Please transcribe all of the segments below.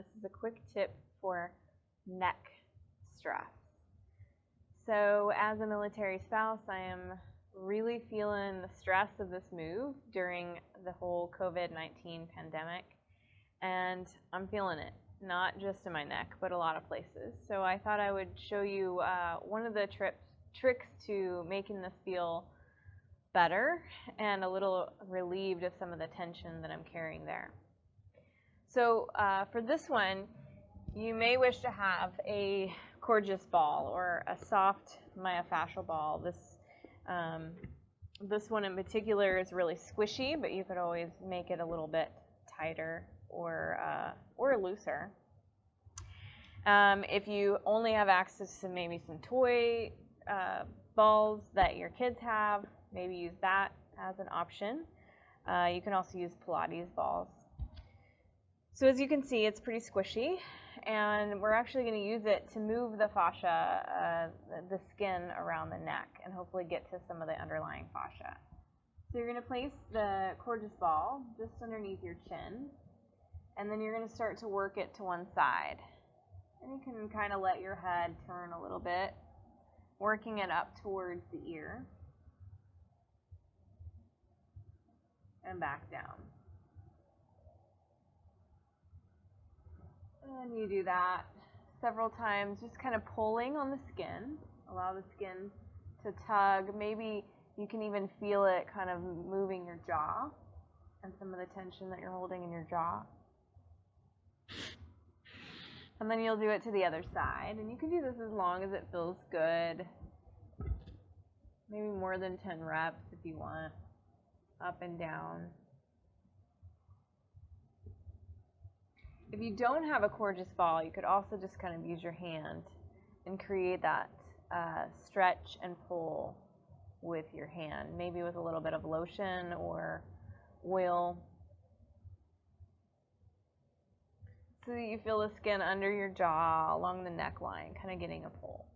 this is a quick tip for neck stress. So as a military spouse, I am really feeling the stress of this move during the whole COVID-19 pandemic, and I'm feeling it, not just in my neck, but a lot of places. So I thought I would show you one of the tricks to making this feel better and a little relieved of some of the tension that I'm carrying there. So for this one, you may wish to have a Coregeous ball or a soft myofascial ball. This one in particular is really squishy, but you could always make it a little bit tighter or looser. If you only have access to maybe some toy balls that your kids have, maybe use that as an option. You can also use Pilates balls. So as you can see, it's pretty squishy, and we're actually going to use it to move the fascia, the skin around the neck, and hopefully get to some of the underlying fascia. So you're going to place the Coregeous ball just underneath your chin, and then you're going to start to work it to one side. And you can kind of let your head turn a little bit, working it up towards the ear, and back down. And you do that several times, just kind of pulling on the skin. Allow the skin to tug. Maybe you can even feel it kind of moving your jaw and some of the tension that you're holding in your jaw. And then you'll do it to the other side. And you can do this as long as it feels good. Maybe more than 10 reps if you want. Up and down. If you don't have a Coregeous ball, you could also just kind of use your hand and create that stretch and pull with your hand, maybe with a little bit of lotion or oil, so that you feel the skin under your jaw, along the neckline, kind of getting a pull.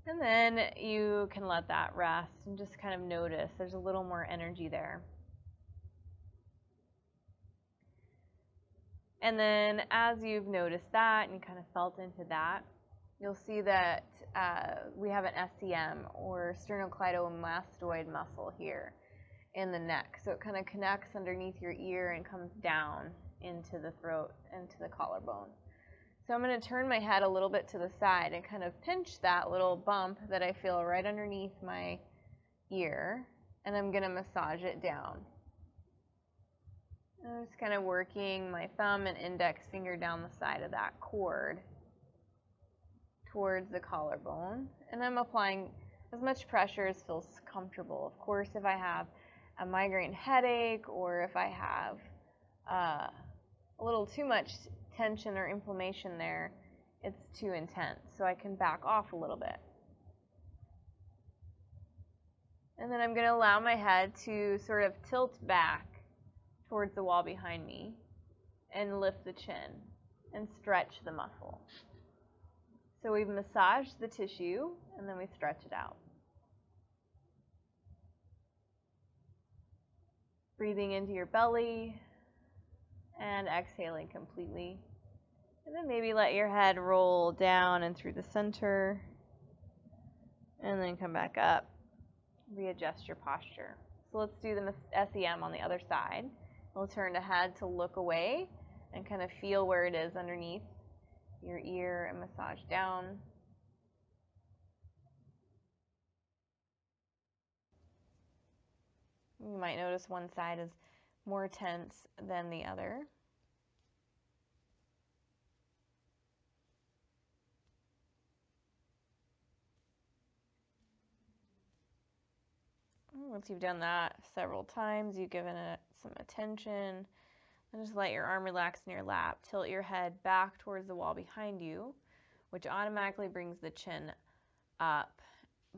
And then you can let that rest and just kind of notice there's a little more energy there. And then as you've noticed that and you kind of felt into that, you'll see that we have an SCM, or sternocleidomastoid muscle, here in the neck. So it kind of connects underneath your ear and comes down into the throat, into the collarbone. So I'm going to turn my head a little bit to the side and kind of pinch that little bump that I feel right underneath my ear, and I'm going to massage it down. I'm just kind of working my thumb and index finger down the side of that cord towards the collarbone, and I'm applying as much pressure as feels comfortable. Of course, if I have a migraine headache, or if I have a little too much tension or inflammation there, it's too intense, so I can back off a little bit. And then I'm going to allow my head to sort of tilt back towards the wall behind me and lift the chin and stretch the muscle. So we've massaged the tissue and then we stretch it out. Breathing into your belly and exhaling completely. And then maybe let your head roll down and through the center, and then come back up. Readjust your posture. So let's do the SEM on the other side. We'll turn the head to look away and kind of feel where it is underneath your ear and massage down. You might notice one side is more tense than the other. Once you've done that several times, you've given it some attention, and just let your arm relax in your lap. Tilt your head back towards the wall behind you, which automatically brings the chin up.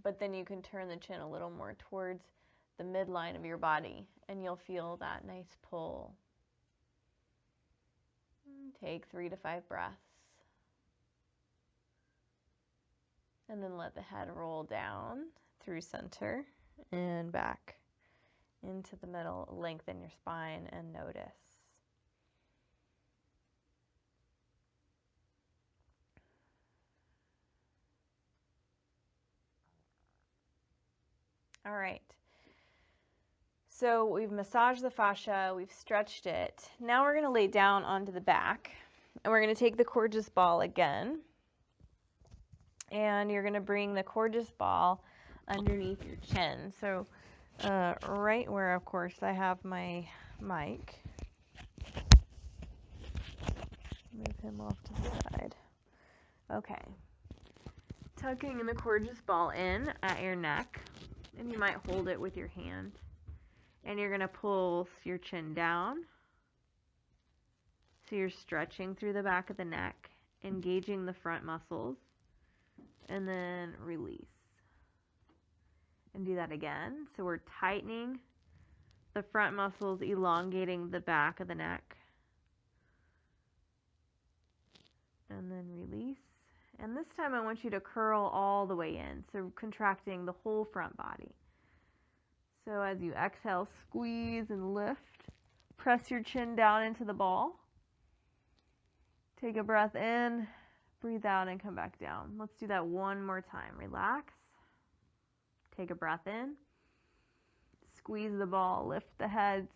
But then you can turn the chin a little more towards the midline of your body, and you'll feel that nice pull. Take 3 to 5 breaths. And then let the head roll down through center and back into the middle. Lengthen your spine and notice. All right. So we've massaged the fascia, we've stretched it. Now we're going to lay down onto the back, and we're going to take the Coregeous ball again, and you're going to bring the Coregeous ball underneath your chin. So right where, of course, I have my mic. Move him off to the side. Okay. Tucking the Coregeous ball in at your neck, and you might hold it with your hand. And you're going to pull your chin down. So you're stretching through the back of the neck, engaging the front muscles, and then release. And do that again. So we're tightening the front muscles, elongating the back of the neck. And then release. And this time I want you to curl all the way in, so contracting the whole front body. So as you exhale, squeeze and lift. Press your chin down into the ball. Take a breath in, breathe out, and come back down. Let's do that one more time. Relax. Take a breath in. Squeeze the ball, lift the head,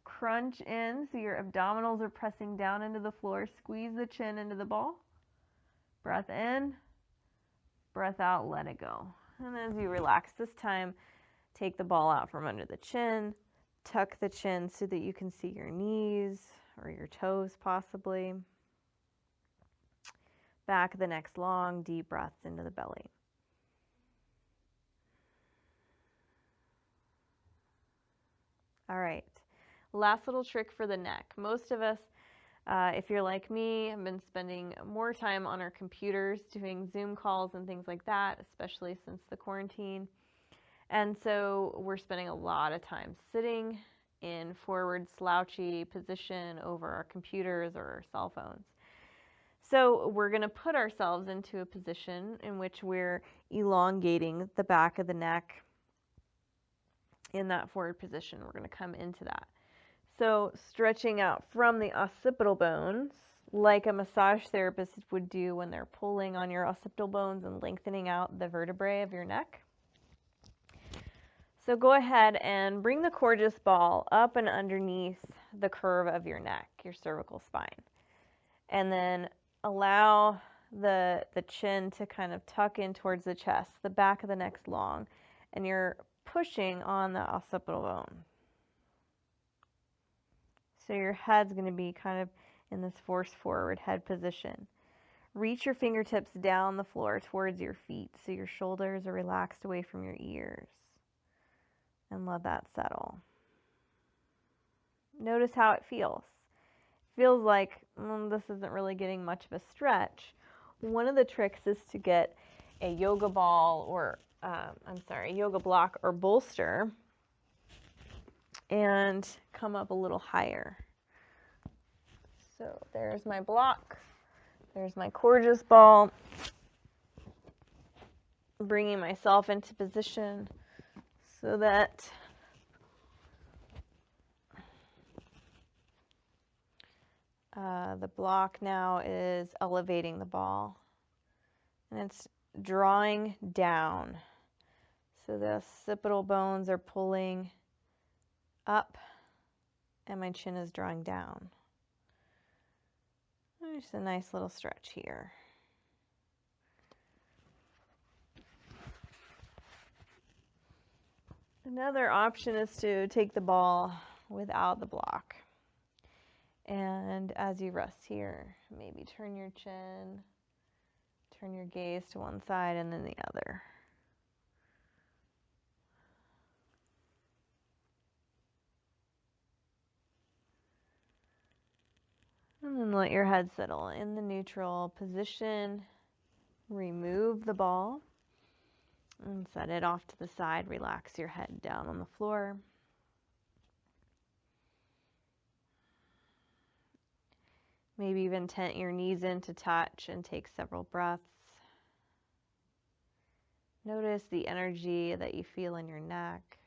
crunch in so your abdominals are pressing down into the floor. Squeeze the chin into the ball. Breath in, breath out, let it go. And as you relax this time, take the ball out from under the chin. Tuck the chin so that you can see your knees or your toes possibly. Back of the neck's long, deep breaths into the belly. All right, last little trick for the neck. Most of us, if you're like me, have been spending more time on our computers doing Zoom calls and things like that, especially since the quarantine. And so we're spending a lot of time sitting in forward slouchy position over our computers or our cell phones. So we're going to put ourselves into a position in which we're elongating the back of the neck in that forward position. We're going to come into that. So stretching out from the occipital bones, like a massage therapist would do when they're pulling on your occipital bones and lengthening out the vertebrae of your neck. So go ahead and bring the Coregeous ball up and underneath the curve of your neck, your cervical spine. And then allow the chin to kind of tuck in towards the chest. The back of the neck's long, and you're pushing on the occipital bone. So your head's going to be kind of in this force forward head position. Reach your fingertips down the floor towards your feet so your shoulders are relaxed away from your ears. And let that settle. Notice how it feels. Feels like this isn't really getting much of a stretch. One of the tricks is to get a yoga ball or, yoga block or bolster and come up a little higher. So there's my block. There's my Coregeous ball. Bringing myself into position so that the block now is elevating the ball, and it's drawing down. So the occipital bones are pulling up, and my chin is drawing down. Just a nice little stretch here. Another option is to take the ball without the block. And as you rest here, maybe turn your chin, turn your gaze to one side and then the other. And then let your head settle in the neutral position. Remove the ball and set it off to the side. Relax your head down on the floor. Maybe even tent your knees in to touch and take several breaths. Notice the energy that you feel in your neck,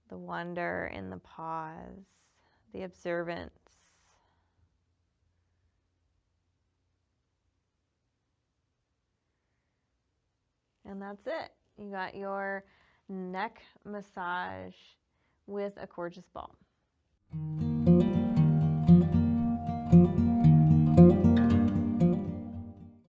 the wonder in the pause, the observance. And that's it. You got your neck massage with a Coregeous balm.